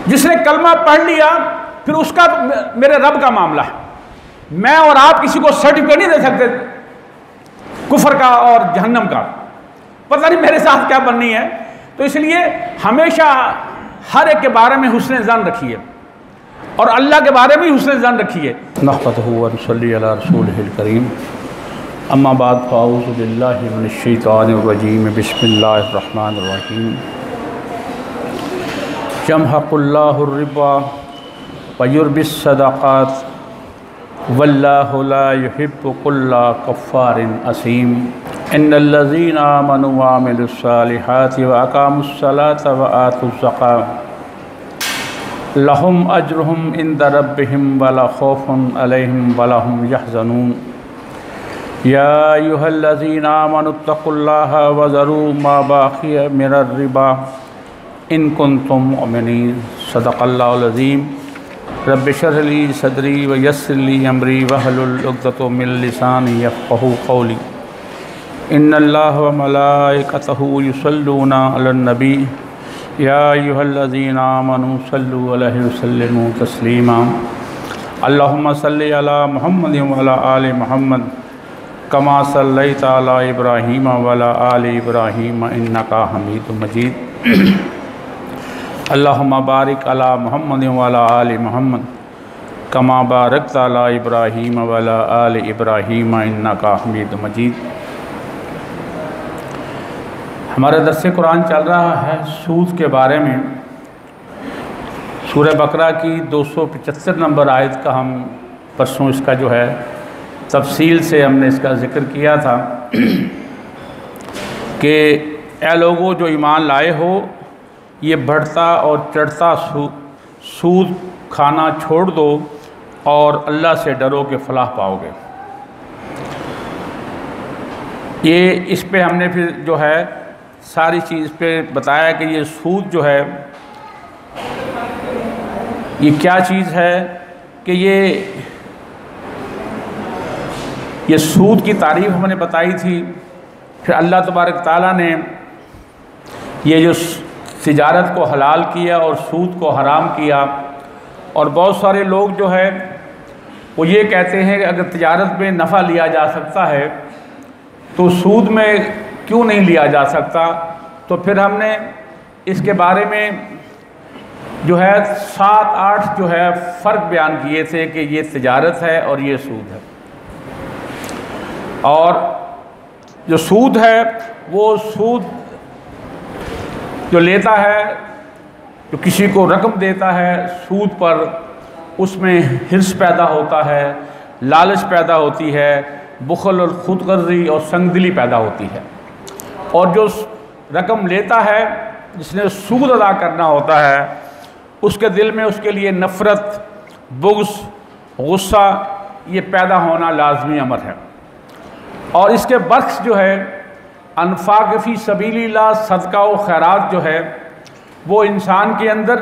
जिसने कलमा पढ़ लिया फिर उसका मेरे रब का मामला है। मैं और आप किसी को सर्टिफिकेट नहीं दे सकते कुफर का और जहन्नम का, पता नहीं मेरे साथ क्या बननी है। तो इसलिए हमेशा हर एक के बारे में हुस्न ज़न रखिए और अल्लाह के बारे में हुस्न ज़न रखिए। नहमदुहु व नसल्ली अला रसूलिहिल करीम, अम्मा बाद फ़अऊज़ु बिल्लाहि मिनश शैतानिर रजीम, बिस्मिल्लाहिर रहमानिर रहीम। यमहक़ुल्लाहुर रिबा व युर्बिस सदक़ात वल्लाहु ला युहिब्बु कुल्ला कफ़्फ़ारिन असीम। इन्नल्लज़ीना आमनू व अमिलुस्सालिहाति व अक़ामुस्सलाता व आतुज़्ज़कात लहुम अज्रुहुम इंदा रब्बिहिम वला खौफुन अलैहिम वला हुम यहज़नून। या अय्युहल्लज़ीना आमनुत्तक़ुल्लाहा व ज़रू मा बाक़िय मिनर रिबा इन कुन्तुम मुमिनीन। सदक़ल्लाहुल अज़ीम। रब्बि इश्रह ली सदरी व यस्सिर ली अमरी वहलुल उक़दतम मिन लिसानी यफ़क़हू क़ौली। इन्नल्लाहा व मलाइकतहू युसल्लूना अलन नबी या अय्युहल्लज़ीना आमनू सल्लु अलैहि व सल्लिमू तस्लीमा। अल्लाहुम्मा सल्लि अला मुहम्मद व अला आलि मुहम्मद कमा सल्लैता अला इब्राहीम व अला आलि इब्राहीम इन्नका हमीदुम मजीद। अल्लाहुम्मा बारिक अला मुहम्मद व अला आलि मुहम्मद कमा बारकता अला इब्राहीम व अला आलि इब्राहीम इन्नका हमीदुम मजीद। हमारा दर्स कुरान चल रहा है सूद के बारे में। सूरह बकरा की 275 नंबर आयत का हम परसों इसका जो है तफसील से हमने इसका ज़िक्र किया था कि ए लोगों जो ईमान लाए हो, ये बढ़ता और चढ़ता सूद खाना छोड़ दो और अल्लाह से डरो कि फ़लाह पाओगे। ये इस पे हमने फिर जो है सारी चीज़ पे बताया कि ये सूद जो है ये क्या चीज़ है, कि ये सूद की तारीफ़ हमने बताई थी। फिर अल्लाह तबारक ताला ने ये जो तिजारत को हलाल किया और सूद को हराम किया। और बहुत सारे लोग जो है वो ये कहते हैं कि अगर तिजारत में नफ़ा लिया जा सकता है तो सूद में क्यों नहीं लिया जा सकता। तो फिर हमने इसके बारे में जो है 7-8 जो है फ़र्क बयान किए थे कि ये तिजारत है और ये सूद है। और जो सूद है वो सूद जो लेता है, जो किसी को रकम देता है सूद पर, उसमें हिर्स पैदा होता है, लालच पैदा होती है, बुखल और खुदगर्जी और संगदिली पैदा होती है। और जो रकम लेता है, जिसने सूद अदा करना होता है, उसके दिल में उसके लिए नफ़रत, बुग़्ज़, गुस्सा ये पैदा होना लाज़मी अमर है। और इसके बर्क्स जो है अनफ़ाक़ फ़ी सबीलिल्लाह, सदका व खैरात जो है वो इंसान के अंदर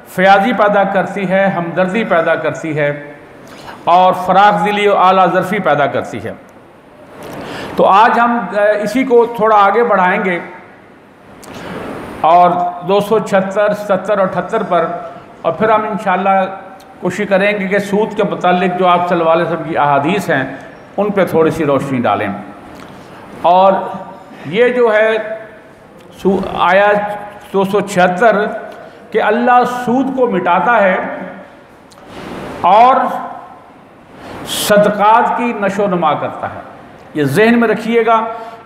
फ़याज़ी पैदा करती है, हमदर्दी पैदा करती है और फ़राख़ दिली और आला ज़र्फ़ी पैदा करती है। तो आज हम इसी को थोड़ा आगे बढ़ाएंगे और 276, 70 और 78 पर, और फिर हम इंशाअल्लाह कोशिश करेंगे कि सूद के मुतालिक जो आप सल्लल्लाहु अलैहि वसल्लम की अहादीस हैं उन पे थोड़ी सी रोशनी डालें। और ये जो है आयत 276 कि अल्लाह सूद को मिटाता है और सदक़ात की नशोनुमा करता है। ये जहन में रखिएगा।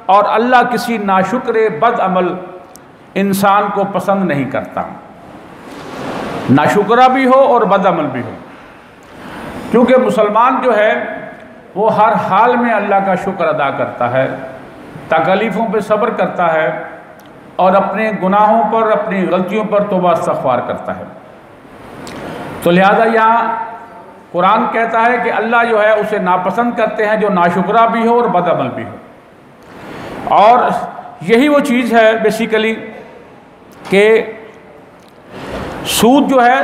और अल्लाह किसी नाशुक्र बद अमल इंसान को पसंद नहीं करता, नाशुक्रा भी हो और बद अमल भी हो। क्योंकि मुसलमान जो है वो हर हाल में अल्लाह का शुक्र अदा करता है, तकलीफ़ों पे सब्र करता है और अपने गुनाहों पर, अपनी गलतियों पर तौबा इस्तग़फ़ार करता है। तो लिहाजा यहाँ कुरान कहता है कि अल्लाह जो है उसे नापसंद करते हैं जो नाशुक्रा भी हो और बदअमल भी हो। और यही वो चीज़ है बेसिकली कि सूद जो है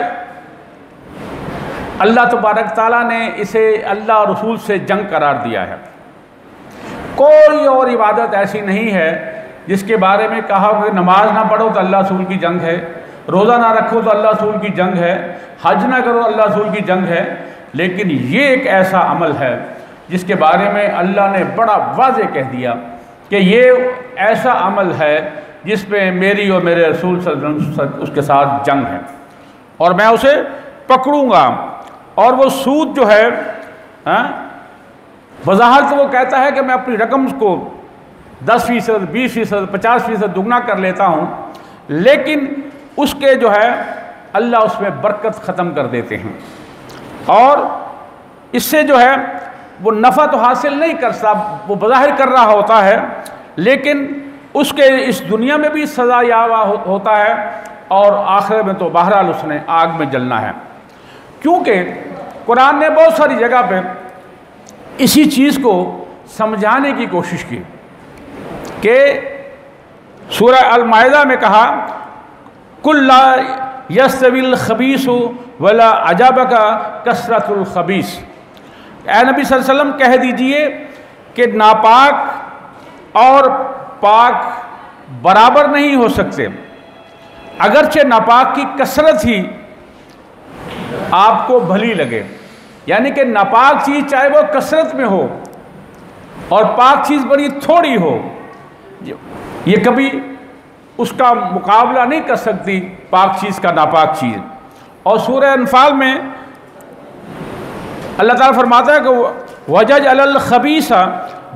अल्लाह तबारक ताला ने इसे अल्लाह और रसूल से जंग करार दिया है। कोई और इबादत ऐसी नहीं है जिसके बारे में कहा कि नमाज ना पढ़ो तो अल्लाह रसूल की जंग है, रोज़ा ना रखो तो अल्लाह रसूल की जंग है, हज ना करो अल्लाह रसूल की जंग है। लेकिन ये एक ऐसा अमल है जिसके बारे में अल्लाह ने बड़ा वाज़े कह दिया कि ये ऐसा अमल है जिस पे मेरी और मेरे रसूल सल्लल्लाहु अलैहि वसल्लम उसके साथ जंग है और मैं उसे पकड़ूंगा। और वो सूद जो है, वजाहत वो कहता है कि मैं अपनी रकम को 10%, 20%, 50% दुगना कर लेता हूँ, लेकिन उसके जो है अल्लाह उसमें बरकत ख़त्म कर देते हैं और इससे जो है वो नफ़ा तो हासिल नहीं कर सकता, वो बज़ाहिर कर रहा होता है, लेकिन उसके इस दुनिया में भी सज़ा यावा होता है और आखिरत में तो बहरहाल उसने आग में जलना है। क्योंकि कुरान ने बहुत सारी जगह पे इसी चीज़ को समझाने की कोशिश की कि सूरह अल-माइदा में कहा कुल्ला यस्तविल खबीसु वला अजाबका कसरतुल खबीस। ऐ नबी सल्लल्लाहु अलैहि वसल्लम कह दीजिए कि नापाक और पाक बराबर नहीं हो सकते, अगरचे नापाक की कसरत ही आपको भली लगे। यानी कि नापाक चीज़ चाहे वो कसरत में हो और पाक चीज़ बड़ी थोड़ी हो, ये कभी उसका मुकाबला नहीं कर सकती पाक चीज़ का नापाक चीज़। और सूरह अनफाल में अल्लाह ताला फरमाता है कि वजज अलल खबीसा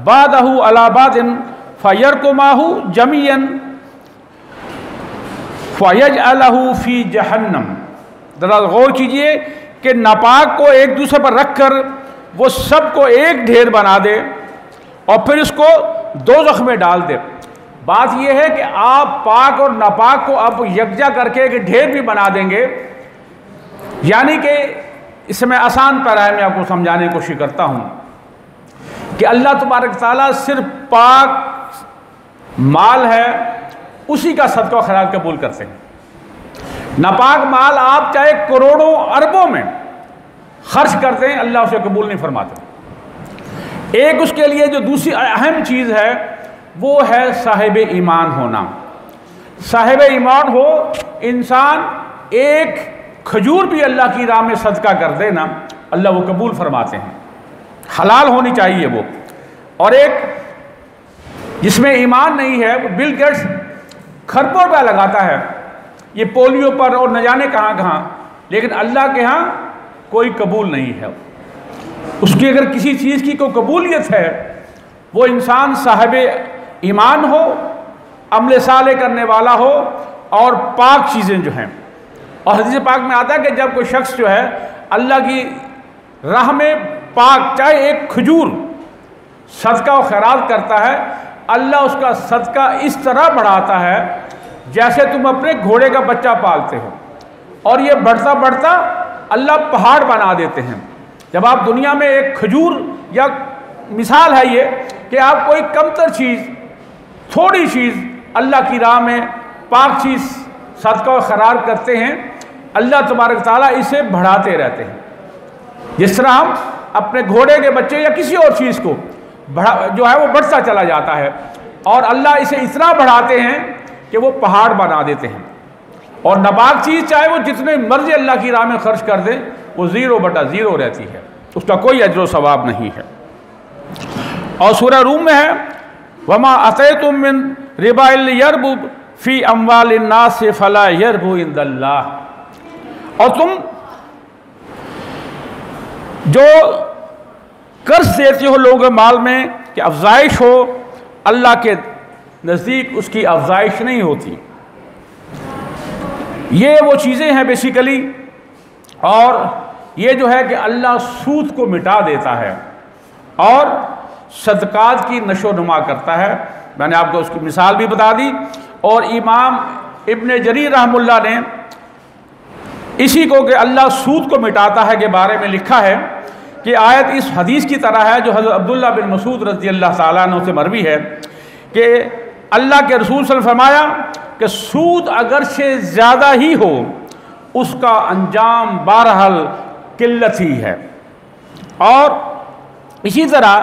बादहु अला बादिन फयरकुमाहु जमीयन फयजअलहु फी जहन्नम। ज़रा गौर कीजिए कि नापाक को एक दूसरे पर रख कर वो सबको एक ढेर बना दे और फिर इसको दोज़ख में डाल दे। बात यह है कि आप पाक और नापाक को अब यकजा करके एक ढेर भी बना देंगे, यानी कि इसमें आसान पैरा है, मैं आपको समझाने की कोशिश करता हूँ कि अल्लाह तबारक ताला सिर्फ पाक माल है उसी का सदका और खैरात कबूल करते हैं। नापाक माल आप चाहे करोड़ों अरबों में खर्च करते हैं, अल्लाह उसे कबूल नहीं फरमाते। एक उसके लिए जो दूसरी अहम चीज़ है वो है साहिब ईमान होना। साहिब ईमान हो इंसान एक खजूर भी अल्लाह की राह में सदका कर दे ना, अल्लाह वो कबूल फरमाते हैं। हलाल होनी चाहिए वो। और एक जिसमें ईमान नहीं है, वो बिल गेट्स खरबों रुपया लगाता है ये पोलियो पर और न जाने कहाँ कहाँ, लेकिन अल्लाह के यहाँ कोई कबूल नहीं है। उसकी अगर किसी चीज़ की कोई कबूलियत है, वो इंसान साहिब ईमान हो, अमल साले करने वाला हो और पाक चीज़ें जो हैं। और हदीस पाक में आता है कि जब कोई शख्स जो है अल्लाह की राह में पाक चाहे एक खजूर सदका और खैरात करता है, अल्लाह उसका सदका इस तरह बढ़ाता है जैसे तुम अपने घोड़े का बच्चा पालते हो, और ये बढ़ता बढ़ता अल्लाह पहाड़ बना देते हैं। जब आप दुनिया में एक खजूर, या मिसाल है ये कि आप कोई कमतर चीज़, थोड़ी चीज़ अल्लाह की राह में पाक चीज़ सदका और खैरात करते हैं, अल्लाह तबारक ताला इसे बढ़ाते रहते हैं। जिस तरह हम अपने घोड़े के बच्चे या किसी और चीज़ को जो है वो बढ़ता चला जाता है, और अल्लाह इसे इतना बढ़ाते हैं कि वो पहाड़ बना देते हैं। और नापाक चीज़ चाहे वो जितने मर्जी अल्लाह की राह में खर्च कर दे, वो 0/0 रहती है, उसका कोई अजर सवाब नहीं है। और सूरह रूम में है वमा अतैतुम मिन रिबाइल यरबु फी अम्वालिन नास फला यरबु इंदल्लाह। और तुम जो कर्ज देते हो लोगों के माल में कि अफजाइश हो, अल्लाह के नज़दीक उसकी अफजाइश नहीं होती। ये वो चीज़ें हैं बेसिकली, और ये जो है कि अल्लाह सूद को मिटा देता है और सदकात की नशोनुमा करता है। मैंने आपको उसकी मिसाल भी बता दी। और इमाम इब्न जरीर रहमुल्लाह ने इसी को कि अल्लाह सूद को मिटाता है के बारे में लिखा है कि आयत इस हदीस की तरह है जो हज़रत अब्दुल्लाह बिन मसूद रज़ी अल्लाह ताला अन्हु से मरवी है कि अल्लाह के रसूल सल्लल्लाहु अलैहि वसल्लम फरमाया कि सूद अगरचे ज़्यादा ही हो, उसका अंजाम बहरहाल किल्लत ही है। और इसी तरह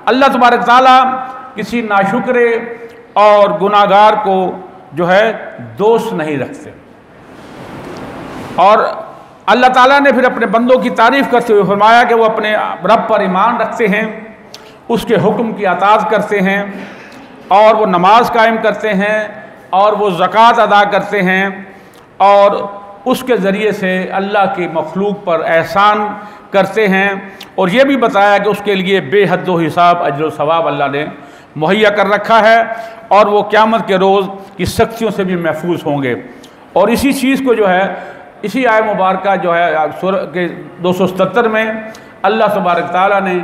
अल्लाह तबारक ताला किसी नाशुक्रे और गुनाहगार को जो है दोस्त नहीं रखते। और अल्लाह ताला ने फिर अपने बंदों की तारीफ़ करते हुए फरमाया कि वो अपने रब पर ईमान रखते हैं, उसके हुक्म की अताअत करते हैं और वो नमाज कायम करते हैं और वो ज़कात अदा करते हैं और उसके ज़रिए से अल्लाह की मखलूक पर एहसान करते हैं। और ये भी बताया कि उसके लिए बेहद हिसाब अजर सवाब अल्लाह ने मुहैया कर रखा है और वो क़यामत के रोज़ की सख्तियों से भी महफूज होंगे। और इसी चीज़ को जो है इसी आय मुबारक जो है सूरह के 277 में अल्लाह तबारक तआला ने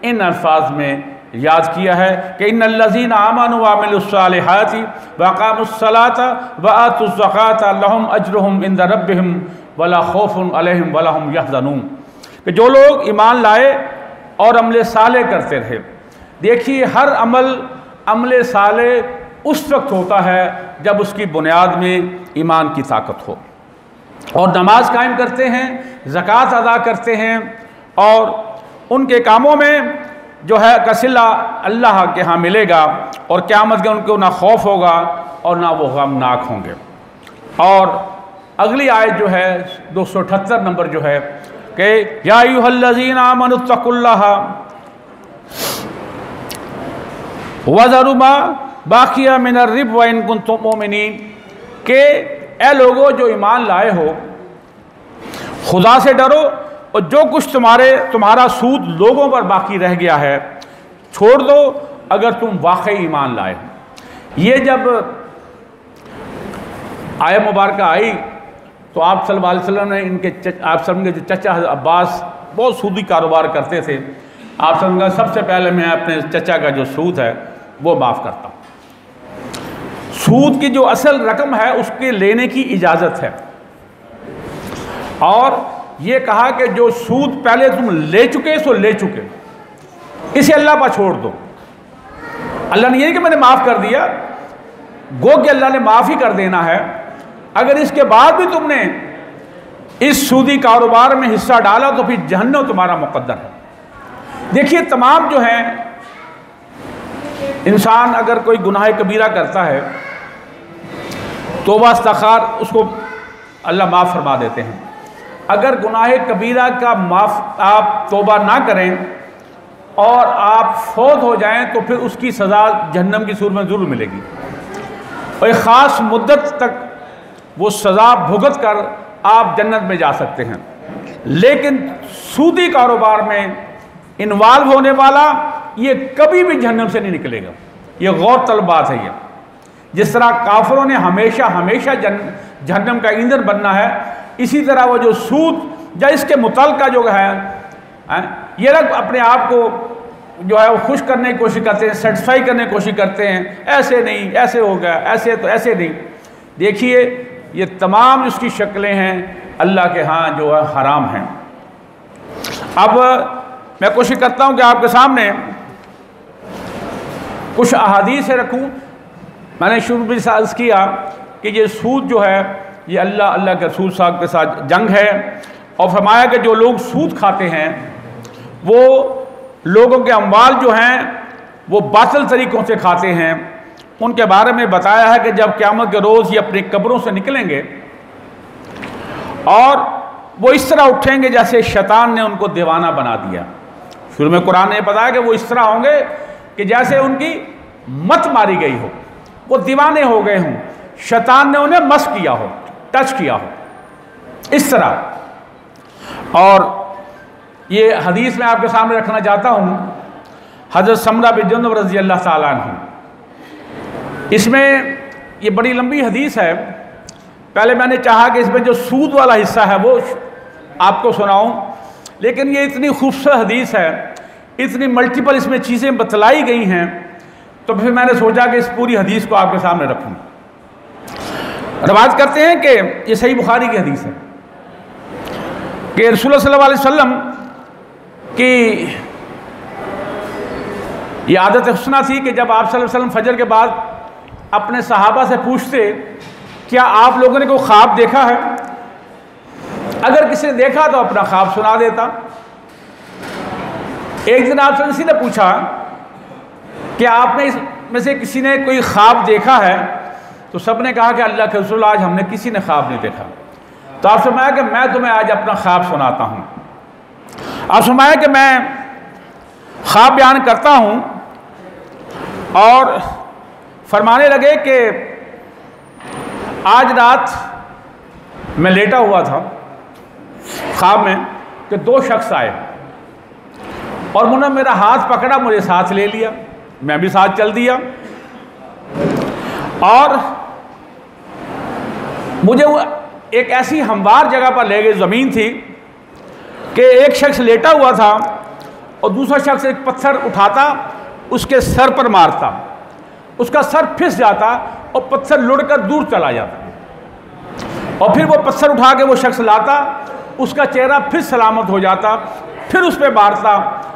इन अल्फाज में याद किया है कि इन्नल्लज़ीना आमनू व अमिलुस्सालिहाति व अक़ामुस्सलाता व आतुज़्ज़काता लहुम अज्रुहुम इंदा रब्बिहिम वला खौफुन अलैहिम वला हुम यहज़नून, कि जो लोग ईमान लाए और अमल साले करते रहे। देखिए, हर अमल साले उस वक्त होता है जब उसकी बुनियाद में ईमान की ताकत हो, और नमाज कायम करते हैं, ज़कात अदा करते हैं और उनके कामों में जो है कसिला अल्लाह के यहाँ मिलेगा और क़यामत के उनको ना खौफ होगा और ना वो गमनाक होंगे। और अगली आयत जो है 278 नंबर जो है कि या अय्युहल्लज़ीना आमनुत्तकुल्लाह वज़रू मा बाक़िया मिनर रिब व इन कुंतुम मुमिनीन, के ए लोगो जो ईमान लाए हो, खुदा से डरो और जो कुछ तुम्हारा सूद लोगों पर बाकी रह गया है छोड़ दो अगर तुम वाकई ईमान लाए। ये जब आयत मुबारक आई तो आप सल्लल्लाहु अलैहि वसल्लम ने आप सब के जो चचा अब्बास बहुत सूदी कारोबार करते थे, आप सब का सबसे पहले मैं अपने चचा का जो सूद है वो माफ़ करता हूँ। सूद की जो असल रकम है उसके लेने की इजाज़त है, और ये कहा कि जो सूद पहले तुम ले चुके सो ले चुके, इसे अल्लाह पर छोड़ दो। अल्लाह ने ये कि मैंने माफ़ कर दिया, गो कि अल्लाह ने माफ़ ही कर देना है। अगर इसके बाद भी तुमने इस सूदी कारोबार में हिस्सा डाला तो फिर जहन्नम तुम्हारा मुकद्दर है। देखिए, तमाम जो हैं, इंसान अगर कोई गुनाह कबीरा करता है तौबा इस्तिग़फ़ार उसको अल्लाह माफ़ फरमा देते हैं। अगर गुनाह कबीरा का आप तौबा ना करें और आप फौत हो जाएं तो फिर उसकी सज़ा जहन्नम की सूरत में ज़रूर मिलेगी और एक ख़ास मुद्दत तक वो सज़ा भुगत कर आप जन्नत में जा सकते हैं। लेकिन सूदी कारोबार में इन्वॉल्व होने वाला ये कभी भी जहन्नम से नहीं निकलेगा। ये गौर तलब बात है। ये जिस तरह काफिरों ने हमेशा हमेशा जहन्नम का ईंधन बनना है, इसी तरह वो जो सूद या इसके मुतल्लिक़ जो है ये लोग अपने आप को जो है वो खुश करने की कोशिश करते हैं, सेटिस्फाई करने की कोशिश करते हैं, ऐसे नहीं ऐसे हो गया, ऐसे तो ऐसे नहीं। देखिए, ये तमाम उसकी शक्लें हैं अल्लाह के यहाँ जो है हराम हैं। अब मैं कोशिश करता हूँ कि आपके सामने कुछ अहादीस रखूँ। मैंने शुरू में अर्ज़ किया कि ये सूद जो है ये अल्लाह के रसूल साहब के साथ जंग है, और फरमाया कि जो लोग सूद खाते हैं वो लोगों के अम्वाल जो हैं वो बातिल तरीक़ों से खाते हैं। उनके बारे में बताया है कि जब क़यामत के रोज़ ये अपनी कब्रों से निकलेंगे और वो इस तरह उठेंगे जैसे शैतान ने उनको दीवाना बना दिया। शुरू में कुरान ने बताया कि वो इस तरह होंगे कि जैसे उनकी मत मारी गई हो, वो दीवाने हो गए हों, शैतान ने उन्हें मस किया हो, टच किया हो, इस तरह। और ये हदीस में आपके सामने रखना चाहता हूँ, हज़रत समरा बिन जुंदब रज़ी अल्लाह ताला अन्हु। इसमें ये बड़ी लंबी हदीस है। पहले मैंने चाहा कि इसमें जो सूद वाला हिस्सा है वो आपको सुनाऊं, लेकिन ये इतनी खूबसूरत हदीस है, इतनी मल्टीपल इसमें चीज़ें बतलाई गई हैं, तो फिर मैंने सोचा कि इस पूरी हदीस को आपके सामने रखूं। रवायत करते हैं कि ये सही बुखारी की हदीस है कि रसूलुल्लाह सल्लल्लाहु अलैहि वसल्लम की ये आदत हुस्ना थी कि जब आप सल्लल्लाहु अलैहि वसल्लम फजर के बाद अपने सहाबा से पूछते, क्या आप लोगों ने कोई ख्वाब देखा है? अगर किसी ने देखा तो अपना ख्वाब सुना देता। एक दिन आपसे किसी ने पूछा कि आपने इसमें से किसी ने कोई ख्वाब देखा है? तो सब ने कहा कि अल्लाह के रसूल आज हमने किसी ने ख्वाब नहीं देखा। तो आप फरमाया कि मैं तुम्हें आज अपना ख्वाब सुनाता हूँ। आप फरमाया कि मैं ख्वाब बयान करता हूँ, और फरमाने लगे कि आज रात मैं लेटा हुआ था ख्वाब में कि दो शख्स आए और उन्होंने मेरा हाथ पकड़ा, मुझे साथ ले लिया, मैं भी साथ चल दिया, और मुझे एक ऐसी हमवार जगह पर ले गए, ज़मीन थी कि एक शख्स लेटा हुआ था और दूसरा शख्स एक पत्थर उठाता, उसके सर पर मारता, उसका सर फिस जाता और पत्थर लुढ़कर दूर चला जाता, और फिर वो पत्थर उठा के वो शख्स लाता, उसका चेहरा फिर सलामत हो जाता, फिर उस पर मारता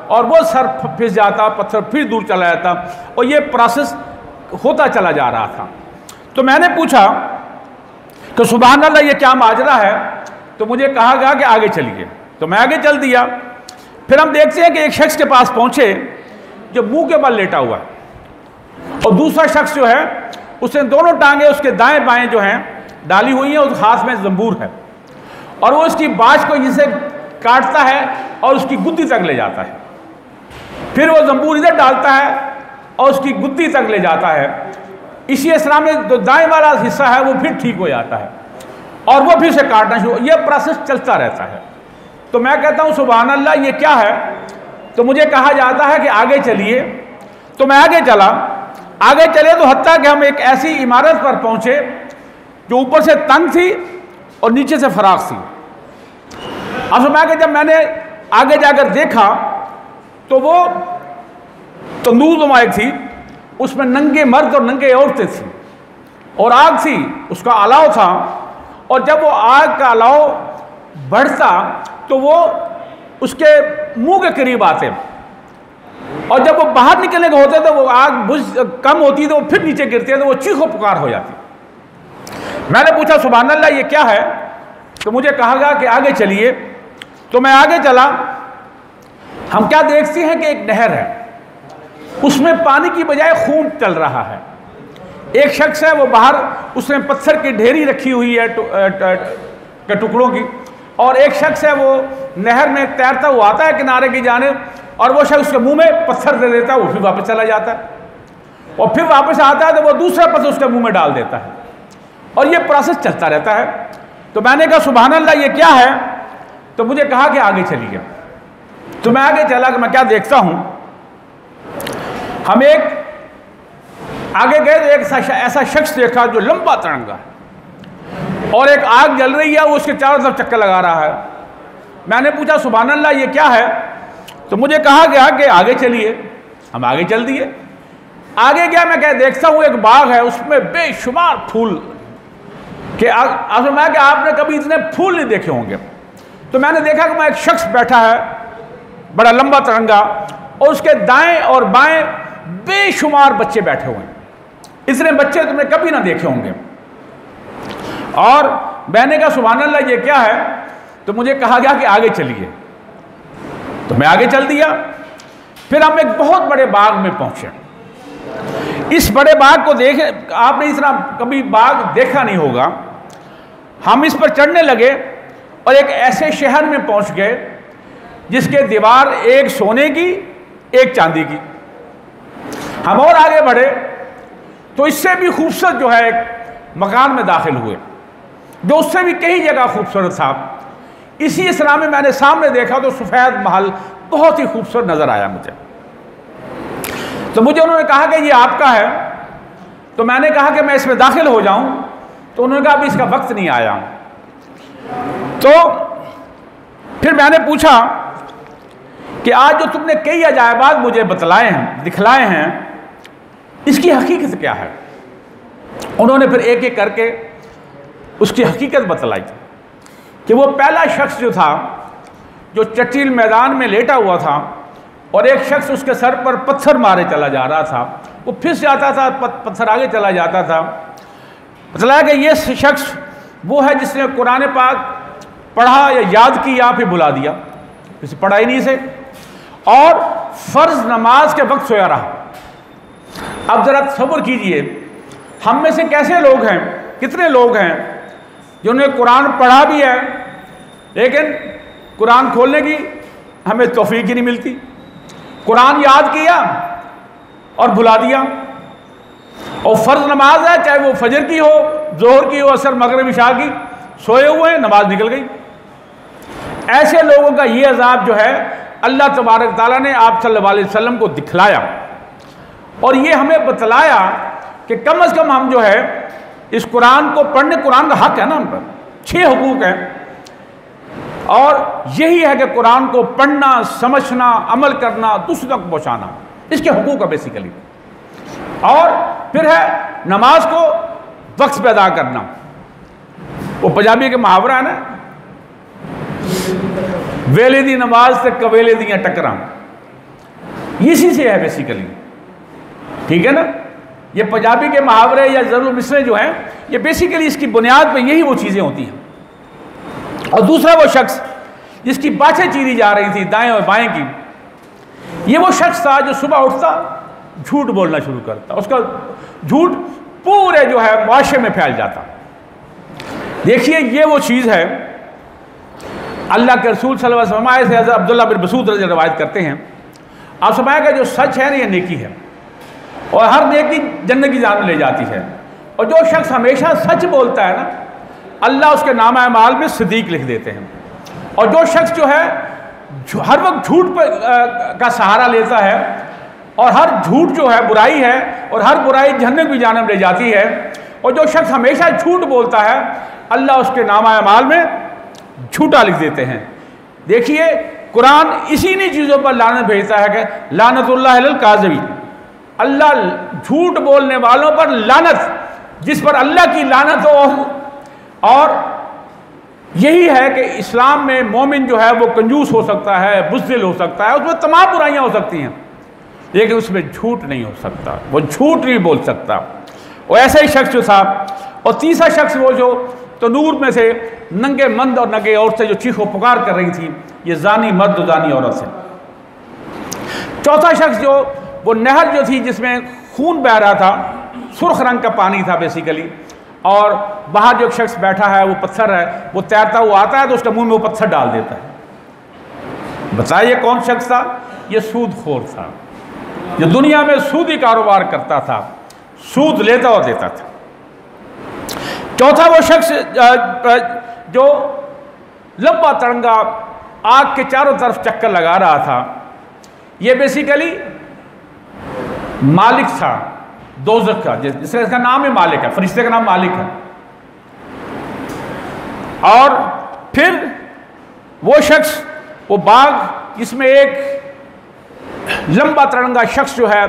और वो सर फिस जाता, पत्थर फिर दूर चला जाता, और ये प्रोसेस होता चला जा रहा था। तो मैंने पूछा कि सुभान अल्लाह, ये क्या माजरा है? तो मुझे कहा गया कि आगे चलिए, तो मैं आगे चल दिया। फिर हम देखते हैं कि एक शख्स के पास पहुंचे जो मुंह के बल लेटा हुआ है, और दूसरा शख्स जो है उसने दोनों टांगे उसके दाएं बाएं जो हैं डाली हुई हैं, उस हाथ में जंबूर है, और वो उसकी बाज को जिसे काटता है और उसकी गुद्दी तक ले जाता है, फिर वो जंबूर इधर डालता है और उसकी गुद्दी तक ले जाता है। इसी असरा में जो दाएं वाला हिस्सा है वो फिर ठीक हो जाता है और वो फिर से काटना शुरू, ये प्रोसेस चलता रहता है। तो मैं कहता हूँ सुभान अल्लाह, ये क्या है? तो मुझे कहा जाता है कि आगे चलिए। तो मैं आगे चला, आगे चले तो हत्ता कि हम एक ऐसी इमारत पर पहुंचे जो ऊपर से तंग थी और नीचे से फराख थी। अब मैं कि जब मैंने आगे जाकर देखा तो वो तंदूर नुमा थी, उसमें नंगे मर्द और नंगे औरतें थी, और आग थी, उसका अलाव था, और जब वो आग का अलाव बढ़ता तो वो उसके मुंह के करीब आते, और जब वो बाहर निकलने को होते तो वो आग बुझ कम होती तो वो फिर नीचे गिरते तो वो चीखो पुकार हो जाती। मैंने पूछा सुभान अल्लाह, ये क्या है? तो मुझे कहा गया कि आगे चलिए। तो मैं आगे चला। हम क्या देखते हैं कि एक नहर है, उसमें पानी की बजाय खून चल रहा है। एक शख्स है वो बाहर, उसने पत्थर की ढेरी रखी हुई है के टुकड़ों की, और एक शख्स है वो नहर में तैरता हुआ आता है किनारे की जानिब, और वो शख्स उसके मुंह में पत्थर दे देता है, वो फिर वापस चला जाता है, और फिर वापस आता है तो वो दूसरा पत्थर उसके मुंह में डाल देता है, और ये प्रोसेस चलता रहता है। तो मैंने कहा सुभान अल्लाह, ये क्या है? तो मुझे कहा कि आगे चलिए। तो मैं आगे चला कि मैं क्या देखता हूं, हम एक आगे गए तो एक ऐसा शख्स देखा जो लंबा तिरंगा है और एक आग जल रही है, वो उसके चारों तरफ चक्कर लगा रहा है। मैंने पूछा सुभान अल्लाह, ये क्या है? तो मुझे कहा गया कि आगे चलिए। हम आगे चल दिए। आगे गया, मैं क्या देखता हूं, एक बाग है, उसमें बेशुमार फूल कि आपने कभी इतने फूल नहीं देखे होंगे। तो मैंने देखा कि मैं एक शख्स बैठा है बड़ा लंबा तिरंगा, और उसके दाएं और बाएं बेशुमार बच्चे बैठे हुए हैं। इतने बच्चे तुमने कभी ना देखे होंगे। और मैंने कहा सुभान अल्लाह, ये क्या है? तो मुझे कहा गया कि आगे चलिए। तो मैं आगे चल दिया। फिर हम एक बहुत बड़े बाग में पहुंचे। इस बड़े बाग को देखे, आपने इतना कभी बाग देखा नहीं होगा। हम इस पर चढ़ने लगे और एक ऐसे शहर में पहुंच गए जिसके दीवार एक सोने की एक चांदी की। हम और आगे बढ़े तो इससे भी खूबसूरत जो है एक मकान में दाखिल हुए, जो उससे भी कई जगह खूबसूरत था। इसी इसरा में मैंने सामने देखा तो सफ़ेद महल बहुत ही खूबसूरत नजर आया मुझे। तो मुझे उन्होंने कहा कि ये आपका है। तो मैंने कहा कि मैं इसमें दाखिल हो जाऊं। तो उन्होंने कहा अभी इसका वक्त नहीं आया। तो फिर मैंने पूछा कि आज जो तुमने कई अजायबात मुझे बतलाए हैं, दिखलाए हैं, इसकी हकीकत क्या है? उन्होंने फिर एक एक करके उसकी हकीकत बतलाई कि वो पहला शख्स जो था, जो चटील मैदान में लेटा हुआ था और एक शख्स उसके सर पर पत्थर मारे चला जा रहा था, वो फिस जाता था, पत्थर आगे चला जाता था। बतलाया कि ये शख्स वो है जिसने कुरान पाक पढ़ा या याद की या फिर बुला दिया, किसी पढ़ा ही नहीं से, और फर्ज नमाज के वक्त सोया रहा। अब जरा तसव्वुर कीजिए, हम में से कैसे लोग हैं, कितने लोग हैं जिन्होंने कुरान पढ़ा भी है लेकिन कुरान खोलने की हमें तौफीक ही नहीं मिलती। कुरान याद किया और भुला दिया। और फ़र्ज नमाज है, चाहे वो फजर की हो, जोहर की हो, असर, मगरिब, इशा की, सोए हुए हैं, नमाज निकल गई। ऐसे लोगों का ये अजाब जो है अल्लाह तबारक ताला ने आप सल्लल्लाहु अलैहि वसल्लम को दिखलाया और ये हमें बतलाया कि कम से कम हम जो है इस कुरान को पढ़ने, कुरान का हक है ना, उन पर 6 हुकूक हैं और यही है कि कुरान को पढ़ना, समझना, अमल करना, दूसरों तक पहुँचाना, इसके हुकूक है बेसिकली। और फिर है नमाज को वक्त पे अदा करना। वो पंजाबी के मुहावरा है ना, वेले दी नमाज से कवेले दियां टकरां, इसी से है बेसिकली, ठीक है ना। ये पंजाबी के मुहावरे या ज़रूर मिसरे जो हैं, ये बेसिकली इसकी बुनियाद पे यही वो चीज़ें होती हैं। और दूसरा वो शख्स जिसकी बातें चीरी जा रही थी दाएं और बाएं की, ये वो शख्स था जो सुबह उठता झूठ बोलना शुरू करता, उसका झूठ पूरे जो है मुआशरे में फैल जाता। देखिए ये वो चीज़ है, अल्लाह के रसूल सल्लल्लाहु अलैहि वसल्लम से हज़रत अब्दुल्लाह बिन मसूद रज़ी रवायत करते हैं, आप फरमाया कि जो सच है ना ये नेकी है और हर नेकी जन्नत की जान ले जाती है। और जो शख्स हमेशा सच बोलता है ना, अल्लाह उसके नाम अमाल में सिद्दीक लिख देते हैं। और जो शख्स जो है हर वक्त झूठ का सहारा लेता है और हर झूठ जो है बुराई है और हर बुराई जहन्नम की जानिब ले जाती है, और जो शख्स हमेशा झूठ बोलता है अल्लाह उसके नाम अमाल में झूठा लिख देते हैं। देखिए कुरान इसी नहीं चीज़ों पर लानत भेजता है कि लानतुल्लाह अलल काज़िबीन, अल्लाह झूठ बोलने वालों पर लानत, जिस पर अल्लाह की लानत हो। और यही है कि इस्लाम में मोमिन जो है वो कंजूस हो सकता है, बुज़दिल हो सकता है, उसमें तमाम बुराइयां हो सकती हैं, लेकिन उसमें झूठ नहीं हो सकता, वो झूठ नहीं बोल सकता। और ऐसा ही शख्स जो था। और तीसरा शख्स वो जो तनूर में से नंगे मंद और नंगे औरत से जो चीखो पुकार कर रही थी, ये जानी मर्द और जानी औरत से। चौथा शख्स जो वो नहर जो थी जिसमें खून बह रहा था, सुर्ख रंग का पानी था बेसिकली, और बाहर जो शख्स बैठा है वो पत्थर है, वो तैरता हुआ आता है तो उसके मुंह में वो पत्थर डाल देता है। बताइए कौन शख्स था? ये सूदखोर था, जो दुनिया में सूदी कारोबार करता था, सूद लेता और देता था। चौथा वो शख्स जो लंबा तिरंगा आग के चारों तरफ चक्कर लगा रहा था, ये बेसिकली मालिक था दोज़ख का, जिसका नाम ही मालिक है, फरिश्ते का नाम मालिक है। और फिर वो शख्स, वो बाग जिसमें एक लंबा तिरंगा शख्स जो है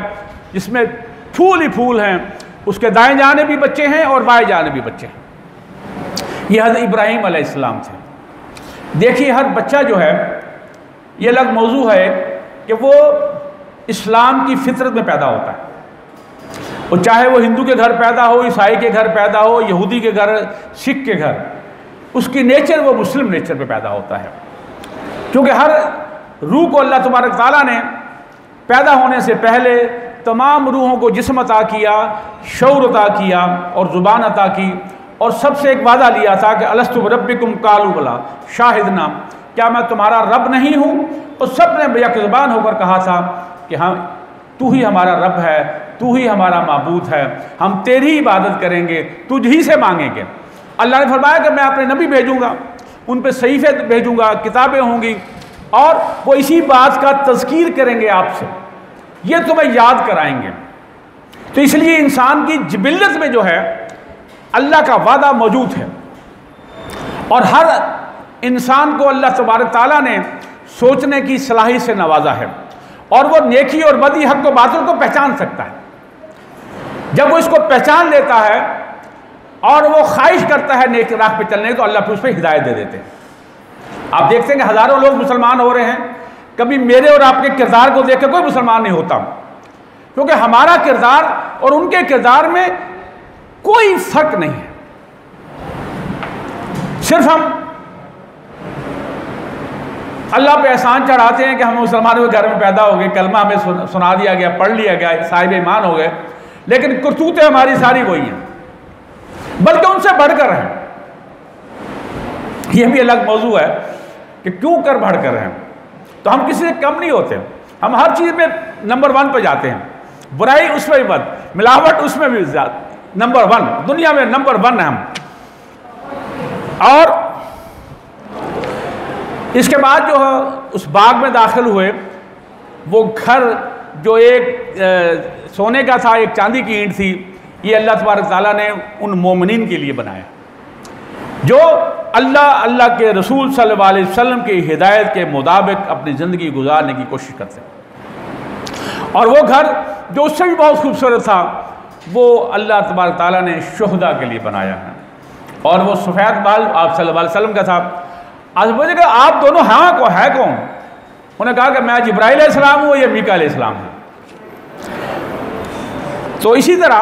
जिसमें फूल ही फूल हैं, उसके दाएं जाने भी बच्चे हैं और बाएं जाने भी बच्चे हैं। ये हज़रत इब्राहीम अलैहिस्सलाम थे। देखिए हर बच्चा जो है, ये अलग मौजू है कि वो इस्लाम की फितरत में पैदा होता है, और चाहे वो हिंदू के घर पैदा हो, ईसाई के घर पैदा हो, यहूदी के घर, सिख के घर, उसकी नेचर वो मुस्लिम नेचर पे पैदा होता है। क्योंकि हर रूह को अल्लाह तबारक ताला ने पैदा होने से पहले तमाम रूहों को जिस्म अता किया, शऊर अता किया और ज़ुबान अता की, और सबसे एक वादा लिया था कि अलस्तु बिरब्बिकुम कालू बला शाहिदना, क्या मैं तुम्हारा रब नहीं हूँ? और सब ने बेयकज़बान होकर कहा था कि हाँ, तू ही हमारा रब है, तू ही हमारा माबूद है, हम तेरी इबादत करेंगे, तुझ ही से मांगेंगे। अल्लाह ने फरमाया कि मैं अपने नबी भेजूँगा, उन पर सहीफ़े भेजूँगा, किताबें होंगी, और वो इसी बात का तज़कीर करेंगे आपसे, ये तुम्हें याद कराएंगे। तो इसलिए इंसान की जिबिल्लत में जो है अल्लाह का वादा मौजूद है, और हर इंसान को अल्लाह तबारक ताला ने सोचने की सलाहियत से नवाजा है, और वो नेकी और बदी, हक को बातिल को पहचान सकता है। जब वो इसको पहचान लेता है और वो ख्वाहिश करता है नेक राह पे चलने, तो अल्लाह फिर उस पर हिदायत दे देते हैं। आप देखते हैं कि हज़ारों लोग मुसलमान हो रहे हैं, कभी मेरे और आपके किरदार को देख के कोई मुसलमान नहीं होता, क्योंकि हमारा किरदार और उनके किरदार में कोई फर्क नहीं है। सिर्फ हम अल्लाह पे एहसान चढ़ाते हैं कि हम मुसलमानों के घर में पैदा हो गए, कलमा हमें सुना दिया गया, पढ़ लिया गया, साहिब ईमान हो गए, लेकिन करतूतें हमारी सारी वही हैं, बल्कि उनसे बढ़कर हैं। ये भी अलग मौजू है कि क्यों कर बढ़ कर हैं। तो हम किसी से कम नहीं होते, हम हर चीज़ में नंबर 1 पर जाते हैं। बुराई उसमें भी मत, मिलावट उसमें भी नंबर 1, दुनिया में नंबर 1 है हम। और इसके बाद जो है उस बाग में दाखिल हुए, वो घर जो एक सोने का था, एक चांदी की ईंट थी, ये अल्लाह तबारक ताला ने उन मोमिनीन के लिए बनाया जो अल्लाह के रसूल सल्लल्लाहु अलैहि वसल्लम की हिदायत के मुताबिक अपनी ज़िंदगी गुजारने की कोशिश करते हैं। और वो घर जो उससे भी बहुत खूबसूरत था, वो अल्लाह तबारक ताला ने शुहदा के लिए बनाया है। और वो सफ़ेद बाल आप सल्लल्लाहु अलैहि वसल्लम का था। आज मुझे कहा आप दोनों हाँ को है कौन? उन्होंने कहा कि मैं जिब्राइल अलैहिस्सलाम हूँ, ये मीका अलैहिस्सलाम है। तो इसी तरह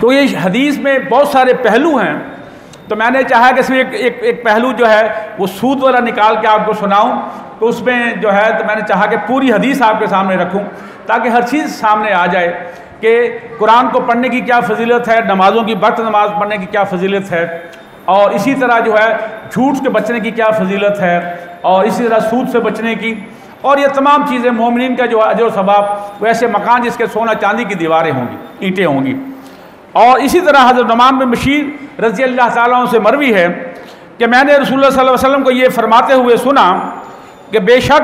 तो ये हदीस में बहुत सारे पहलू हैं, तो मैंने चाहा कि इसमें एक पहलू जो है वो सूद वाला निकाल के आपको सुनाऊं। तो उसमें जो है तो मैंने चाहा कि पूरी हदीस आपके सामने रखूं ताकि हर चीज़ सामने आ जाए कि कुरान को पढ़ने की क्या फजीलत है, नमाज़ों की वक्त नमाज पढ़ने की क्या फजीलत है, और इसी तरह जो है झूठ से बचने की क्या फजीलत है, और इसी तरह सूद से बचने की, और ये तमाम चीज़ें मोमिनीन का जो अजर सवाब, वैसे मकान जिसके सोना चांदी की दीवारें होंगी, ईंटें होंगी। और इसी तरह हज़रत नुमान बिन बशीर रज़ी अल्लाह ताला अन्हु से मरवी है कि मैंने रसूलुल्लाह सल्लल्लाहु अलैहि वसल्लम को ये फरमाते हुए सुना कि बेशक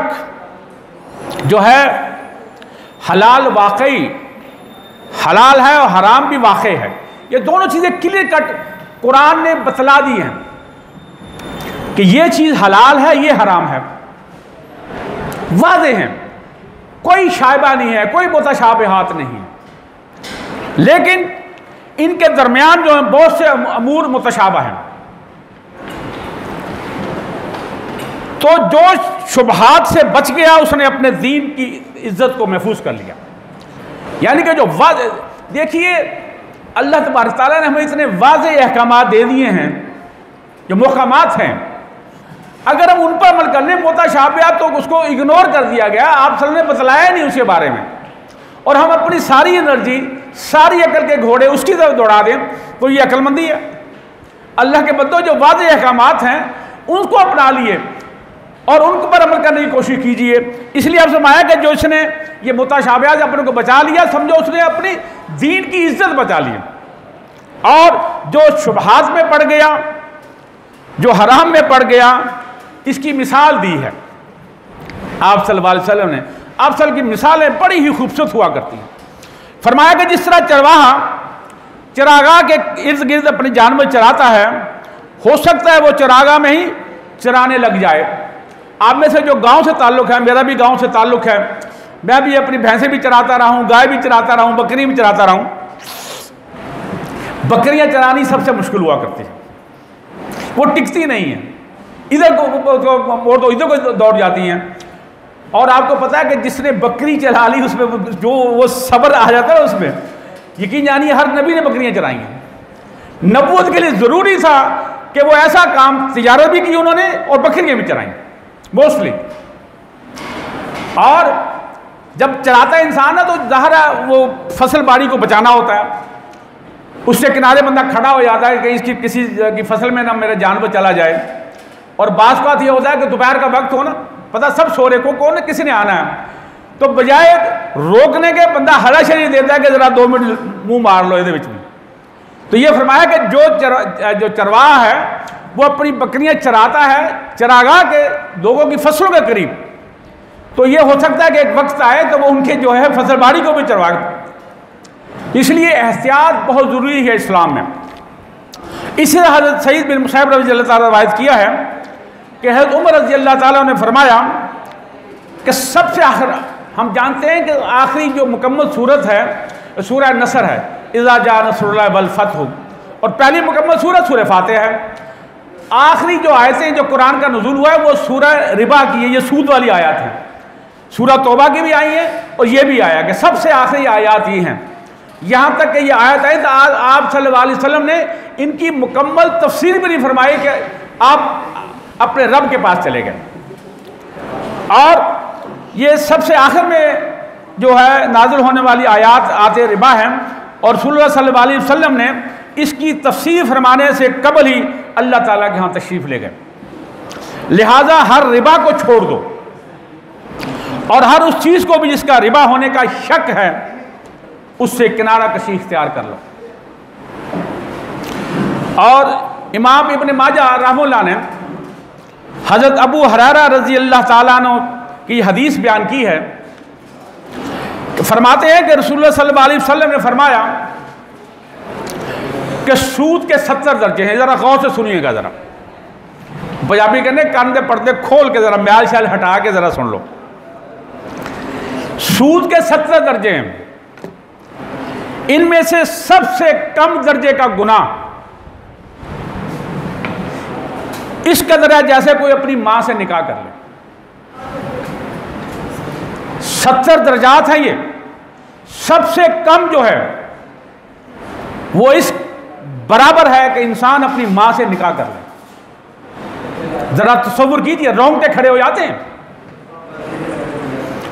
जो है हलाल वाकई हलाल है और हराम भी वाकई है। ये दोनों चीज़ें क्लियर कट कुरान ने बतला दी हैं कि ये चीज़ हलाल है, ये हराम है, वाज़े हैं, कोई शायबा नहीं है, कोई मुतशाबिहात नहीं है। लेकिन इनके दरमियान जो है बहुत से अमूर मुतशाबा हैं। तो जो शुबहात से बच गया उसने अपने दीन की इज्जत को महफूज कर लिया। यानी कि जो देखिए अल्लाह तबारक ताला ने हमें इतने वाज़े अहकामात दे दिए हैं, जो मुहकामात हैं, अगर हम उन पर अमल कर लें, मुतशाबिहात तो उसको इग्नोर कर दिया गया, आप सल्लल्लाहु अलैहि वसल्लम ने बतलाया नहीं उसके बारे में, और हम अपनी सारी एनर्जी, सारी अकल के घोड़े उसकी तरफ दौड़ा दें, तो ये अक्लमंदी है। अल्लाह के बंदो जो वाज़े अहकामात हैं उनको अपना लिए और उन पर अमल करने की कोशिश कीजिए। इसलिए आप फरमाया कि जो इसने ये मुतशाबिहात अपने को बचा लिया, समझो उसने अपनी दीन की इज्जत बचा ली। और जो शुबहात में पड़ गया, जो हराम में पड़ गया, इसकी मिसाल दी है आप सल्लल्लाहु अलैहि वसल्लम ने। आप सल की मिसालें बड़ी ही खूबसूरत हुआ करती हैं। फरमाया कि जिस तरह चरवाहा चरागाह के इर्द गिर्द अपनी जानवर चराता है, हो सकता है वो चरागाह में ही चराने लग जाए। आप में से जो गांव से ताल्लुक़ है, मेरा भी गांव से ताल्लुक़ है, मैं भी अपनी भैंसें भी चराता रहा हूँ, गाय भी चराता रहा हूँ, बकरी भी चराता रहा हूँ। बकरियाँ चरानी सबसे मुश्किल हुआ करती है, वो टिकती नहीं है, इधर को तो इधर को दौड़ जाती हैं। और आपको पता है कि जिसने बकरी चला ली उसमें जो वो सब्र आ जाता है उसमें, यकीन जानिए हर नबी ने बकरियां चराई हैं। नबूवत के लिए ज़रूरी था कि वो ऐसा काम तिजारत भी की उन्होंने और बकरियां भी चराई मोस्टली। और जब चराता है इंसान है तो ज़ाहिर है वो फसल बाड़ी को बचाना होता है, उससे किनारे बंदा खड़ा हो जाता है कि इसकी किसी की फसल में ना मेरा जानवर चला जाए। और बात बात ये होता है कि दोपहर का वक्त हो ना, पता सब सो रहे को कौन किसी ने आना है, तो बजाय रोकने के बंदा हरा शरीर देता है कि जरा 2 मिनट मुंह मार लो इसके में। तो ये फरमाया कि जो चरवाहा है वो अपनी बकरियां चराता है चरागाह के लोगों की फसलों के करीब, तो ये हो सकता है कि एक वक्त आए तो वो उनके जो है फसल बाड़ी को भी चरवा। इसलिए एहतियात बहुत ज़रूरी है इस्लाम में। इसी तरह हज़रत सईद बिन मुसैब रज़ी अल्लाह ताला रवायत किया है कि हज़रत उमर रज़ी अल्लाह ताला ने फरमाया कि सबसे आखिर हम जानते हैं कि आखिरी जो मुकम्मल सूरत है सूरह नसर है, इज़ा जा नसरुल्लाह वल फतह, और पहली मुकम्मल सूरत सूरह फातिहा है। आखिरी जो आयतें जो कुरान का नुज़ूल हुआ है वो सूरह रिबा की है, ये सूद वाली आयत है। सूरह तौबा की भी आई है और ये भी आया कि सबसे आखिरी आयत ये हैं। यहाँ तक कि ये आयत आई तो आप सल्लल्लाहु अलैहि वसल्लम ने इनकी मुकम्मल तफसीर भी नहीं फरमाई कि आप अपने रब के पास चले गए। और ये सबसे आखिर में जो है नाज़िल होने वाली आयत आते रिबा हैं, और रसूलुल्लाह सल्लल्लाहु अलैहि वसल्लम ने इसकी तफसीर फरमाने से कबल ही अल्लाह ताला के यहाँ तशरीफ़ ले गए। लिहाजा हर रिबा को छोड़ दो और हर उस चीज़ को भी जिसका रिबा होने का शक है उससे किनारा कशी इख्तियार कर लो। और इमाम इब्न माजा रहमतुल्लाह ने हज़रत अबू हुरैरा रज़ी अल्लाह ताला अन्हु की हदीस बयान की है, फरमाते हैं कि रसूलुल्लाह सल्लल्लाहु अलैहि वसल्लम ने फरमाया कि सूद के 70 दर्जे हैं। ज़रा गौर से सुनिएगा, ज़रा पंजाबी कहने कान दे पर्दे खोल के ज़रा म्याल शाल हटा के ज़रा सुन लो। सूद के 70 दर्जे हैं, इनमें से सबसे कम दर्जे का गुनाह इस कदर है जैसे कोई अपनी मां से निकाह कर ले। 70 दर्जात हैं ये। सबसे कम जो है वो इस बराबर है कि इंसान अपनी मां से निकाह कर ले। जरा तसव्वुर कीजिए, रोंगटे खड़े हो जाते हैं।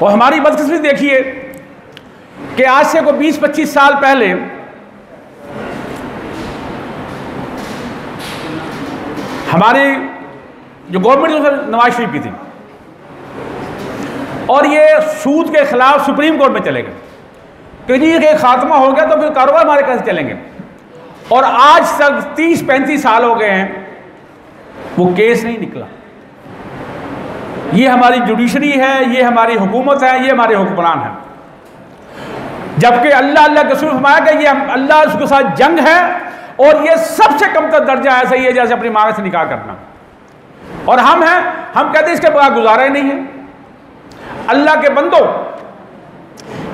और हमारी बदकिस्मती देखिए कि आज से कोई 20-25 साल पहले हमारी जो गवर्नमेंट नवाज शरीफ की थी और ये सूद के खिलाफ सुप्रीम कोर्ट में चले गए कि जी ये खात्मा हो गया तो फिर कारोबार हमारे कैसे चलेंगे। और आज तक 30-35 साल हो गए हैं, वो केस नहीं निकला। ये हमारी जुडिशरी है, ये हमारी हुकूमत है, ये हमारे हुक्मरान हैं। जबकि अल्लाह के रसूल फरमाया कि ये अल्लाह उसके साथ जंग है और ये सबसे कम तर दर्जा ऐसा ही है जैसे अपनी मां से निकाह करना। और हम हैं, हम कहते हैं इसके बगैर गुजारा ही नहीं है। अल्लाह के बंदो,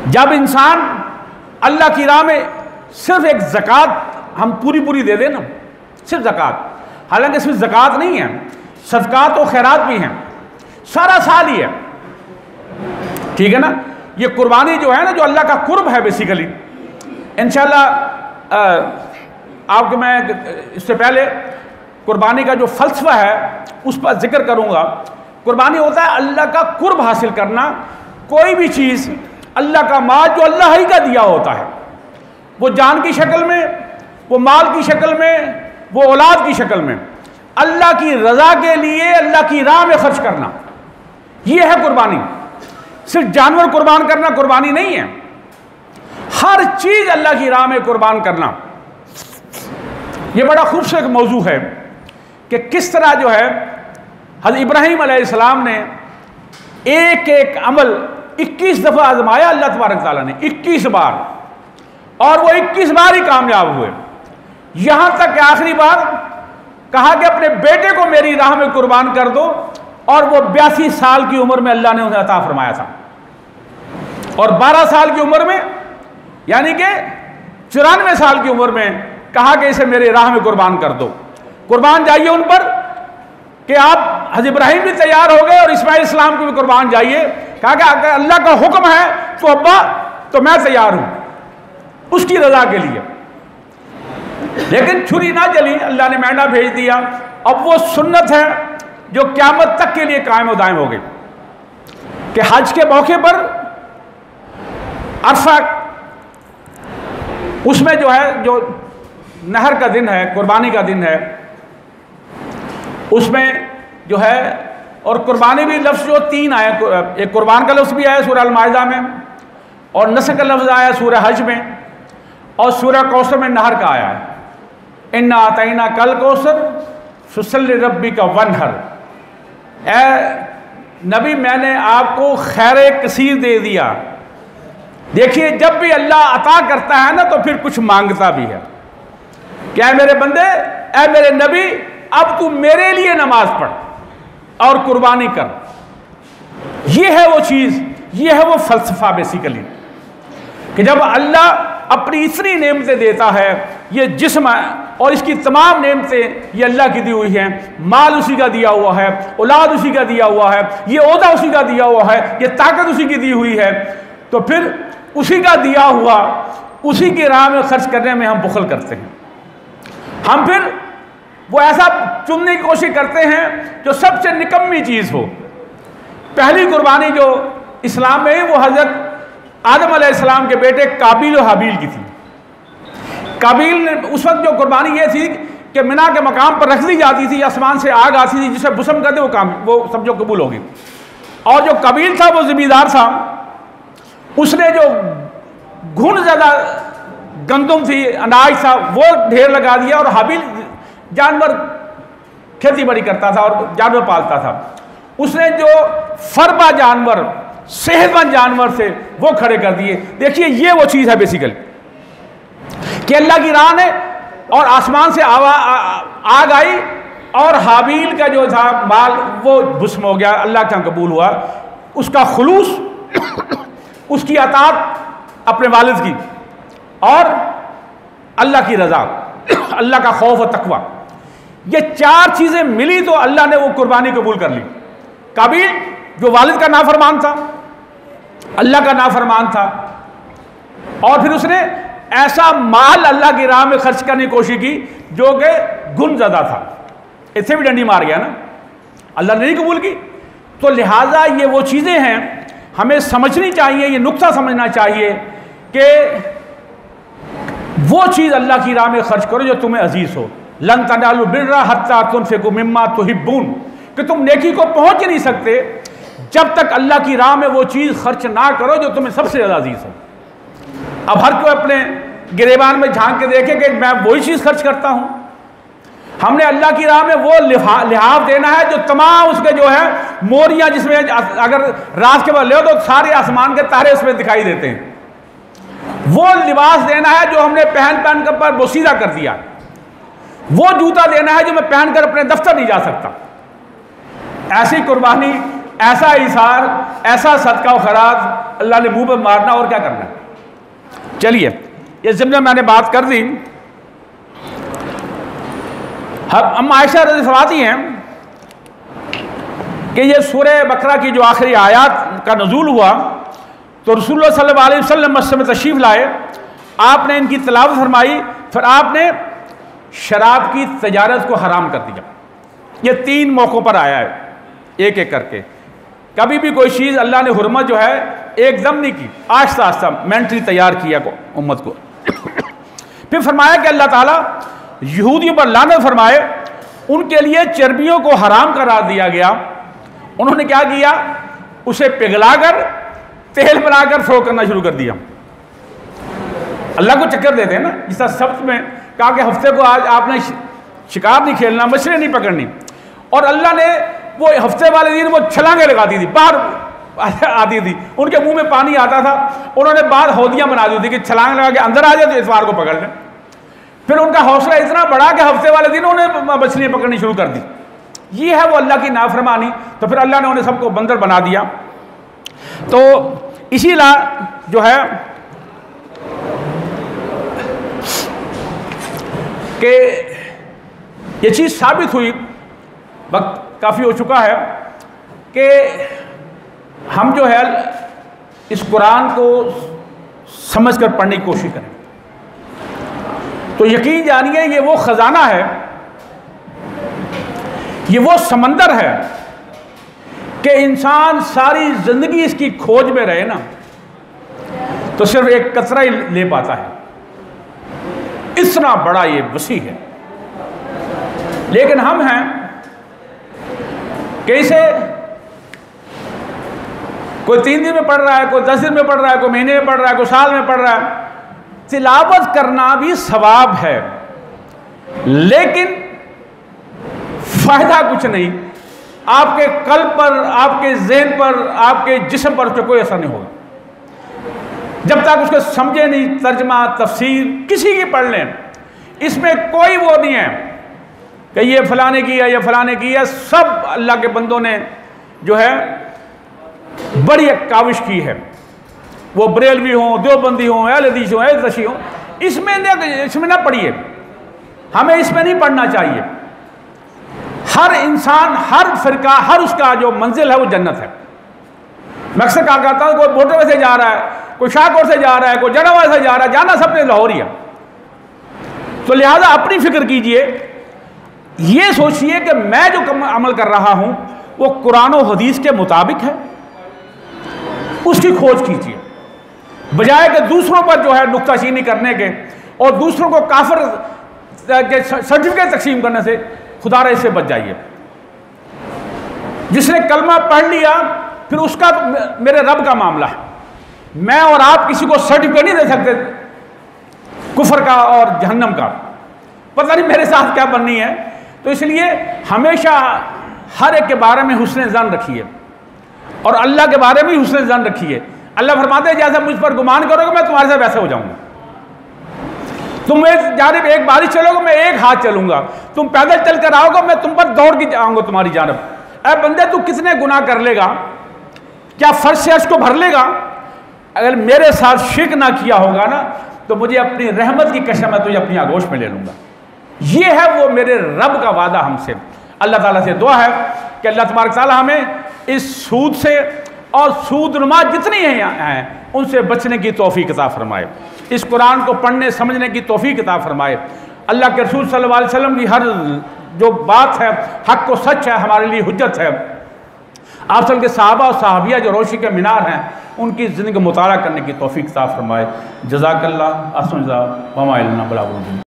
जब इंसान अल्लाह की राह में सिर्फ एक ज़कात हम पूरी दे देना, सिर्फ ज़कात, हालांकि सिर्फ ज़कात नहीं है, सदकात और खैरात भी हैं, सारा साल ही है, ठीक है ना। ये कुर्बानी जो है ना, जो अल्लाह का कुर्ब है बेसिकली, इंशाल्लाह आपको मैं इससे पहले कुर्बानी का जो फ़लसफ़ा है उस पर जिक्र करूँगा। कुर्बानी होता है अल्लाह का कुर्ब हासिल करना। कोई भी चीज़, अल्लाह का माल जो अल्लाह ही का दिया होता है, वो जान की शक्ल में, वो माल की शक्ल में, वो औलाद की शक्ल में, अल्लाह की रज़ा के लिए अल्लाह की राह में खर्च करना, ये है कुर्बानी। सिर्फ जानवर कुर्बान करना कुर्बानी नहीं है, हर चीज़ अल्लाह की राह में कुर्बान करना। ये बड़ा खूबसूरत मौजू है कि किस तरह जो है हज़रत इब्राहीम अलैहिस्सलाम ने एक एक अमल 21 दफ़ा आजमाया अल्लाह तबारक तआला ने, 21 बार, और वो 21 बार ही कामयाब हुए। यहां तक कि आखिरी बार कहा कि अपने बेटे को मेरी राह में कुर्बान कर दो, और वो 82 साल की उम्र में अल्लाह ने उन्हें अता फरमाया था। और 12 साल की उम्र में, यानी कि 94 साल की उम्र में कहा कि इसे मेरी राह में कुर्बान कर दो। कुर्बान जाइए उन पर कि आप, हज़रत इब्राहीम भी तैयार हो गए और इस्माइल इस्लाम को भी कुर्बान जाइए। कहा कि अगर अल्लाह का हुक्म है तो अब्बा, तो मैं तैयार हूं उसकी रजा के लिए। लेकिन छुरी ना चली, अल्लाह ने मेंढा भेज दिया। अब वो सुन्नत है जो क़यामत तक के लिए कायम दायम हो गई कि हज के मौके पर अरफा, उसमें जो है, जो नहर का दिन है, कुर्बानी का दिन है, उसमें जो है, और कुर्बानी भी लफ्ज़ जो 3 आया, एक कुर्बान का लफ्ज़ भी आया सूरह अल-माइदा में, और नस्र का लफ्ज़ आया सूरह हज में, और सूरह कौसर में नहर का आया है, इन्ना आतैना कल कौसर फसल्लि रब्बिका वन्हर। ए नबी, मैंने आपको खैर कसीर दे दिया। देखिए, जब भी अल्लाह अता करता है ना तो फिर कुछ मांगता भी है। क्या मेरे बंदे, ऐ मेरे नबी, अब तू मेरे लिए नमाज पढ़ और कुर्बानी कर। ये है वो चीज़, ये है वो फ़लसफ़ा बेसिकली, कि जब अल्लाह अपनी इतनी नेमतें देता है, ये जिस्म और इसकी तमाम नेमतें ये अल्लाह की दी हुई हैं, माल उसी का दिया हुआ है, औलाद उसी का दिया हुआ है, ये ओहदा उसी का दिया हुआ है, ये ताकत उसी की दी हुई है, तो फिर उसी का दिया हुआ, उसी की राह में खर्च करने में हम बुखल करते हैं। हम फिर वो ऐसा चुनने की कोशिश करते हैं जो सबसे निकम्मी चीज़ हो। पहली कुर्बानी जो इस्लाम में, वो हज़रत आदम अलैहिस्सलाम के बेटे काबिल और हाबील की थी। काबिल ने उस वक्त जो कुर्बानी ये थी कि मिना के मकाम पर रख दी जाती थी, आसमान से आग आती थी, जिसे बुसम कहते वो समझो कबूल होगी। और जो कबील था वो जिम्मेदार था, उसने जो घुन ज़्यादा गंदम थी, अनाज था, वो ढेर लगा दिया। और हाबिल जानवर खेती बाड़ी करता था और जानवर पालता था, उसने जो फरबा जानवर, सेहतमंद जानवर थे, वो खड़े कर दिए। देखिए ये वो चीज़ है बेसिकली कि अल्लाह की राह ने और आसमान से आग आई और हाबिल का जो था माल वो भस्म हो गया, अल्लाह का कबूल हुआ। उसका खुलूस, उसकी अताअत अपने वालिद की और अल्लाह की रज़ा, अल्लाह का खौफ और तकवा, ये चार चीज़ें मिली तो अल्लाह ने वो कुर्बानी कबूल कर ली। काबिल जो वालिद का नाफरमान था, अल्लाह का नाफरमान था, और फिर उसने ऐसा माल अल्लाह की राह में खर्च करने की कोशिश की जो कि गुनज़दा था, इसे भी डंडी मार गया ना, अल्लाह ने नहीं कबूल की। तो लिहाजा ये वो चीज़ें हैं हमें समझनी चाहिए, ये नुक्ता समझना चाहिए कि वो चीज़ अल्लाह की राह में खर्च करो जो तुम्हें अजीज़ हो। लन तनालु बिर्रा हत्ता तुनफिकू मिम्मा तुहिब्बून, कि तुम नेकी को पहुंच नहीं सकते जब तक अल्लाह की राह में वो चीज़ खर्च ना करो जो तुम्हें सबसे ज़्यादा अजीज़ हो। अब हर कोई अपने गिरेबान में झांक के देखे कि मैं वही चीज़ खर्च करता हूँ। हमने अल्लाह की राह में वो लिहाफ देना है जो तमाम उसके जो है मोरियाँ, जिसमें अगर रात के बाद ले तो सारे आसमान के तारे उसमें दिखाई देते हैं, वो लिबास देना है जो हमने पहन कर पर बोसीदा कर दिया, वो जूता देना है जो मैं पहनकर अपने दफ्तर नहीं जा सकता। ऐसी कुर्बानी, ऐसा इसार, ऐसा सदका और खराज अल्लाह ने मुंह पर मारना, और क्या करना है। चलिए ये जिम्मे मैंने बात कर दी। हम आयशा रज़ी फरमाती हैं कि ये सूरह बकरा की जो आखिरी आयत का नज़ूल हुआ तो रसूलुल्लाह सल्लल्लाहु अलैहि वसल्लम मस्जिद में तशरीफ़ लाए, आपने इनकी तिलावत फरमाई, फिर आपने शराब की तजारत को हराम कर दिया। ये 3 मौक़ों पर आया है, एक एक करके। कभी भी कोई चीज़ अल्लाह ने हुर्मत जो है एकदम नहीं की, आहिस्ता आहिस्ता मेंटली तैयार किया को उम्मत को। फिर फरमाया कि अल्लाह ताला यहूदियों पर लानत फरमाए, उनके लिए चर्बियों को हराम करार दिया गया। उन्होंने क्या किया, उसे पिघलाकर तेल बनाकर फरोख्त करना शुरू कर दिया। अल्लाह को चक्कर देते हैं ना, जिस तरह सब्त में कहा कि हफ्ते को आज आपने शिकार नहीं खेलना, मछली नहीं पकड़नी, और अल्लाह ने वो हफ्ते वाले दिन वो छलांगे लगाती थी, बाहर आती थी, उनके मुंह में पानी आता था, उन्होंने बाहर हौदियां बना दी थी कि छलांग लगा के अंदर आ जाए तो इतवार को पकड़ लें। फिर उनका हौसला इतना बढ़ा कि हफ्ते वाले दिन उन्होंने मछलियाँ पकड़नी शुरू कर दी। ये है वो अल्लाह की नाफरमानी। तो फिर अल्लाह ने उन्हें सबको बंदर बना दिया। तो इसीलिए जो है कि ये चीज़ साबित हुई, वक्त काफ़ी हो चुका है, कि हम जो है इस कुरान को समझकर पढ़ने की कोशिश करें। तो यकीन जानिए ये वो ख़जाना है, ये वो समंदर है कि इंसान सारी ज़िंदगी इसकी खोज में रहे ना तो सिर्फ एक कतरा ही ले पाता है। इतना बड़ा ये वसी है। लेकिन हम हैं कैसे, कोई 3 दिन में पढ़ रहा है, कोई 10 दिन में पढ़ रहा है, कोई महीने में पढ़ रहा है, कोई साल में पढ़ रहा है। तिलावत करना भी सवाब है, लेकिन फायदा कुछ नहीं। आपके कल्ब पर, आपके ज़हन पर, आपके जिस्म पर उसका कोई असर नहीं होगा जब तक उसको समझे नहीं। तर्जमा, तफसीर किसी की पढ़ लें, इसमें कोई वो नहीं है कि ये फलाने की है, ये फलाने की है। सब अल्लाह के बंदों ने जो है बड़ी काविश की है, वो बरेलवी हों, देवबंदी हों, अहले हदीस हों, अहले तशरीह हों, इसमें ना पढ़िए। हमें इसमें नहीं पढ़ना चाहिए। हर इंसान, हर फिरका, हर उसका जो मंजिल है वो जन्नत है। मैं अक्सर कहा करता हूँ, कोई मोटरवे से जा रहा है, कोई शाहकोट से जा रहा है, कोई जनावा से जा रहा है, जाना सबने लाहौर ही है। तो लिहाजा अपनी फिक्र कीजिए, ये सोचिए कि मैं जो अमल कर रहा हूँ वो कुरान और हदीस के मुताबिक है, उसकी खोज कीजिए, बजाय कि दूसरों पर जो है नुक्ताचीनी करने के और दूसरों को काफिर सर्टिफिकेट तकसीम करने से खुदा रे से बच जाइए। जिसने कलमा पढ़ लिया फिर उसका मेरे रब का मामला है। मैं और आप किसी को सर्टिफिकेट नहीं दे सकते कुफर का और जहन्नम का, पता नहीं मेरे साथ क्या बननी है। तो इसलिए हमेशा हर एक के बारे में हुस्न ज़न रखिए और अल्लाह के बारे में हुस्न ज़न रखिए। अल्लाह फरमाते हैं जैसा मुझ पर गुमान करोगे मैं तुम्हारे साथ वैसे हो जाऊंगा। तुम एक जानिब एक बारिश चलोगे मैं एक हाथ चलूंगा, तुम पैदल चल कर आओगे मैं तुम पर दौड़ के जाऊंगा तुम्हारी जानब। ऐ बंदे तू कितने गुनाह कर लेगा, क्या फर्श से को भर लेगा? अगर मेरे साथ शिरक ना किया होगा ना तो मुझे अपनी रहमत की कसम मैं तुझे अपनी आगोश में ले लूंगा। ये है वो मेरे रब का वादा हमसे। अल्लाह ताला से दुआ है कि अल्लाह तबारक ताला हमें इस सूद से और सूदनुमा जितनी हैं उनसे बचने की तौफीक अता फरमाए, इस कुरान को पढ़ने समझने की तौफीक अता फरमाए। अल्लाह के रसूल सल्लल्लाहु अलैहि वसल्लम की हर जो बात है हक को सच है, हमारे लिए हुज्जत है। आप सब के सहाबा और सहाबिया जो रोशी के मीनार हैं उनकी ज़िंदगी मुताला करने की तौफीक अता फरमाए। जज़ाकल्लाह।